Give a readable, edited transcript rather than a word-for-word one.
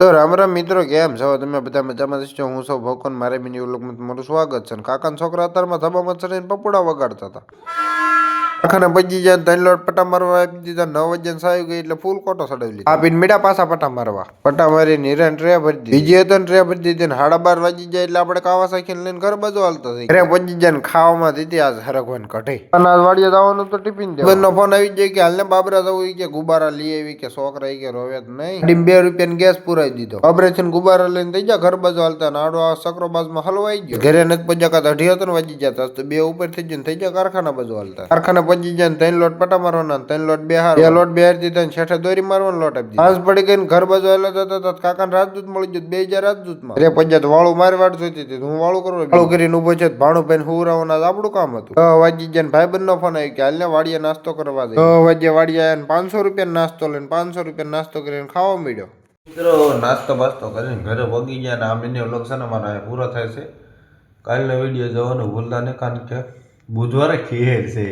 તો રામ રામ મિત્રો, કેમ છો તમે? બધા મજામાં છો? હું સૌ ભોકન મારે મિની વ્લોગમાં તમારું સ્વાગત છે. કાકાના છોકરા અત્યારમાં ધબામાં ચડીને પપોડા વગાડતા હતા. આખાને પજી જાય 3 લોટ પટા મારવા આપી દીધા. 9 વાગ્યાને સાયું ગઈ એટલે ફૂલ કોટો ચડાવી લીધો. આપીને મીડા પાછા પટા મારવા. પટા મારી નિરાન ટ્રે ભરી દીધી. બીજી હતો ને ટ્રે ભરી દીધી. 12:30 વાગી જાય એટલે આપણે કાવા સાઈકલ લઈને ઘર બાજુ હાલતા થઈ. ઘરે પજી જાય ને ખાવામાં દીધી આજ હરગવાન કઢે. અને વાડીએ જવાનું તો ટિફિન દે. બંનો ફોન આવી જાય કે હાલને બાબરા જવું કે ગુબારા લઈ આવી કે છોકરા કે રોવે જ નહીં. 2 રૂપિયાનો ગેસ પુરાઈ દીધો. ઓપરેશન ગુબારા લઈને થઈ ગયા ઘર બાજુ હાલતા. નાડો આ સકરો બાજમાં હલવાઈ ગયો. ઘરે નથી પજ્યા કાત 2:30 વાગી જતા તો 2 ઉપર થઈ જઈને થઈ ગયા કારખાના બાજુ હાલતા. કારખાના પજી જાય 3 લોટ પટા મારવાના, 3 લોટ બેહાર, 2 લોટ બેહાર દીધા ને છેઠે દોરી મારવાનો લોટ આપી દીધો. આંસ પડી ગઈ ઘર બાજુ હાલતા હતા. કાકાને રાજદૂત મળી ગયું. 2000 રાજદૂતમાં ઘરે પજ્યા તો વાળું મારી વાટ જોઈતી હતી. હું વાળું કરવા વાળું કરીને ઉભો છે. ભાણું ભાઈ હુરાવાના આપણું કામ હતું. 6 વાગી જાય ને ભાઈ બંધ નો ફોન આવી કે હાલને વાડીએ નાસ્તો કરવા જાય. 6 વાગ્યે વાડીએ આવ્યા 500 રૂપિયા નાસ્તો લઈને 500 રૂપિયા નાસ્તો કરીને ખાવા મળ્યો. મિત્રો નાસ્તો બાસ્તો કરીને ઘરે વગી ગયા ને આ મિની વ્લોગ છે ને મારા પૂરો થાય છે. કાલનો વિડીયો જોવાનું ભૂલતા નહીં કારણ કે બુધવારે ખીર છે.